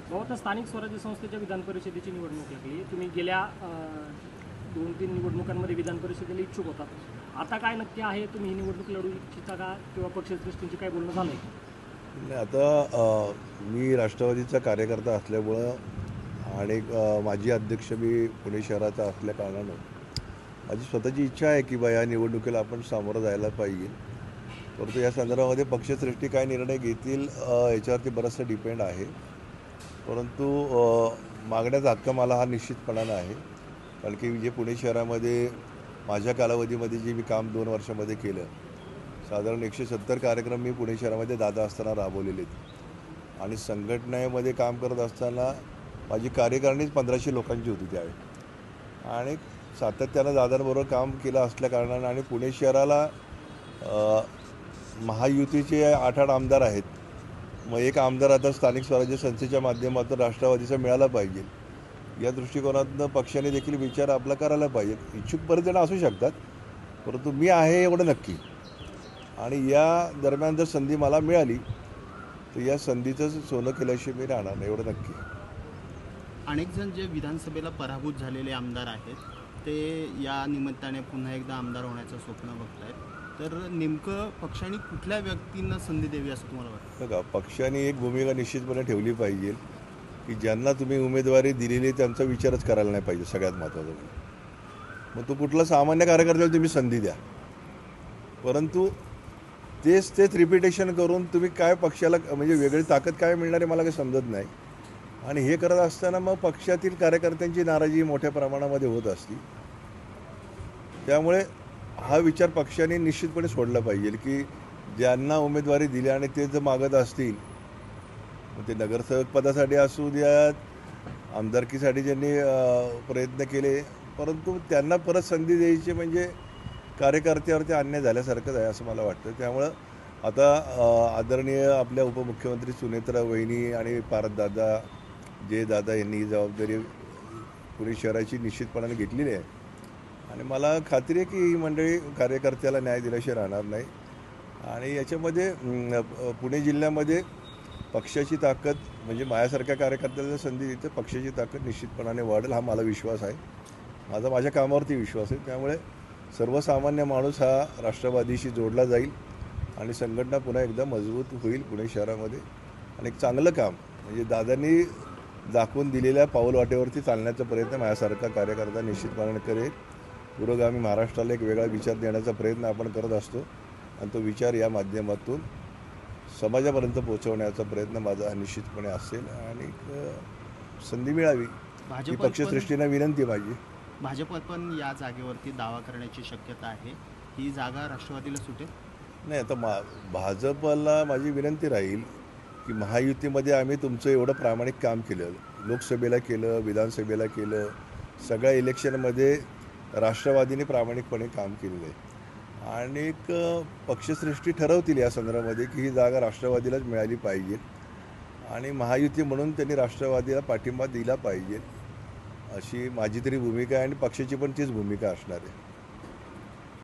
आता स्थानिक स्वराज्य संस्थेच्या विधान परिषदेची निवडणूक लागली. तुम्ही गेल्या 2-3 निवडणुकांमध्ये विधान परिषदेला इच्छुक होतात. आता काय नक्की आहे, तुम्ही ही निवडणूक लढू इच्छिता का, किंवा पक्षश्रेष्ठींची काय बोलणं झालंय? नाही, आता मी राष्ट्रवादीचा कार्यकर्ता असल्यामुळं आणि माजी अध्यक्ष मी पुणे शहराचा असल्या कारणानं माझी स्वतःची इच्छा आहे की बा या निवडणुकीला आपण सामोरं जायला पाहिजे. परंतु या संदर्भामध्ये पक्षश्रेष्ठी काय निर्णय घेतील याच्यावरती बरंचसं डिपेंड आहे. परंतु मागण्याचा हक्क मला हा निश्चितपणानं आहे. कारण की जे पुणे शहरामध्ये माझ्या कालावधीमध्ये जे मी काम 2 वर्षामध्ये केलं, साधारण 170 कार्यक्रम मी पुणे शहरामध्ये दादा असताना राबवलेले आहेत. आणि संघटनेमध्ये काम करत असताना माझी कार्यकारिणीच 1500 लोकांची होती त्यावेळी. आणि सातत्यानं दादांबरोबर काम केलं असल्या कारणानं आणि पुणे शहराला महायुतीचे 8 आमदार आहेत. मग एक आमदार आता स्थानिक स्वराज्य संस्थेच्या माध्यमातून राष्ट्रवादीचा मिळाला पाहिजे, या दृष्टिकोनातून पक्षाने देखील विचार आपला करायला पाहिजे. इच्छुक बरेच जण असू शकतात, परंतु मी आहे एवढं नक्की. आणि या दरम्यान जर संधी मला मिळाली तर या संधीचं सोनं केल्याशिवाय मी राहणार नाही, एवढं नक्की. अनेक जण जे विधानसभेला पराभूत झालेले आमदार आहेत ते या निमित्ताने पुन्हा एकदा आमदार होण्याचं स्वप्न बघतायत. तर नेमकं पक्षाने कुठल्या व्यक्तींना संधी द्यावी असं तुम्हाला वाटतं? बघा, पक्षाने एक भूमिका निश्चितपणे ठेवली पाहिजे की ज्यांना तुम्ही उमेदवारी दिलेली त्यांचा विचारच करायला नाही पाहिजे. सगळ्यात महत्त्वाचं म्हणजे मग तो कुठला सामान्य कार्यकर्त्याला तुम्ही संधी द्या, परंतु तेच रिपिटेशन करून तुम्ही काय पक्षाला म्हणजे वेगळी ताकद काय मिळणार आहे मला काही समजत नाही. आणि हे करत असताना मग पक्षातील कार्यकर्त्यांची नाराजी मोठ्या प्रमाणामध्ये होत असते. त्यामुळे हा विचार पक्षाने निश्चितपणे सोडला पाहिजे की ज्यांना उमेदवारी दिली आणि ते जर मागत असतील, मग ते नगरसेवक पदासाठी असू द्यात, आमदारकीसाठी ज्यांनी प्रयत्न केले, परंतु त्यांना परत संधी द्यायची म्हणजे कार्यकर्त्यावरती अन्याय झाल्यासारखंच आहे असं मला वाटतं. त्यामुळं आता आदरणीय आपल्या उपमुख्यमंत्री सुनेत्रा वहिनी आणि पारसदादा, जयदादा यांनी ही जबाबदारी पुणे शहराची निश्चितपणाने घेतलेली आहे. आणि मला खात्री आहे की ही मंडळी कार्यकर्त्याला न्याय दिल्याशिवाय राहणार नाही. आणि याच्यामध्ये पुणे जिल्ह्यामध्ये पक्षाची ताकद म्हणजे माझ्यासारख्या कार्यकर्त्याला संधी देते, पक्षाची ताकद निश्चितपणाने वाढेल हा मला विश्वास आहे. माझ्या कामावरती विश्वास आहे. त्यामुळे सर्वसामान्य माणूस हा राष्ट्रवादीशी जोडला जाईल आणि संघटना पुन्हा एकदा मजबूत होईल पुणे शहरामध्ये. आणि एक चांगलं काम म्हणजे दादांनी दाखवून दिलेल्या पाऊलवाटेवरती चालण्याचा प्रयत्न माझ्यासारखा कार्यकर्ता निश्चितपणे करेल. पुरोगामी महाराष्ट्राला एक वेगळा विचार देण्याचा प्रयत्न आपण करत असतो आणि तो विचार या माध्यमातून समाजापर्यंत पोहोचवण्याचा प्रयत्न माझा निश्चितपणे असेल. आणि संधी मिळावी ही पक्षश्रेष्ठींना विनंती माझी. भाजपत पण या जागेवरती दावा करण्याची शक्यता आहे, ही जागा राष्ट्रवादीला सुटेल? नाही, आता भाजपला माझी विनंती राहील की महायुतीमध्ये आम्ही तुमचं एवढं प्रामाणिक काम केलं, लोकसभेला केलं, विधानसभेला केलं, सगळ्या इलेक्शनमध्ये राष्ट्रवादीने प्रामाणिकपणे काम केलेलं आहे. आणि पक्षश्रेष्ठी ठरवतील या संदर्भामध्ये की ही जागा राष्ट्रवादीलाच मिळाली पाहिजे आणि महायुती म्हणून त्यांनी राष्ट्रवादीला पाठिंबा दिला पाहिजे, अशी माझी तरी भूमिका आहे आणि पक्षाची पण तीच भूमिका असणार आहे.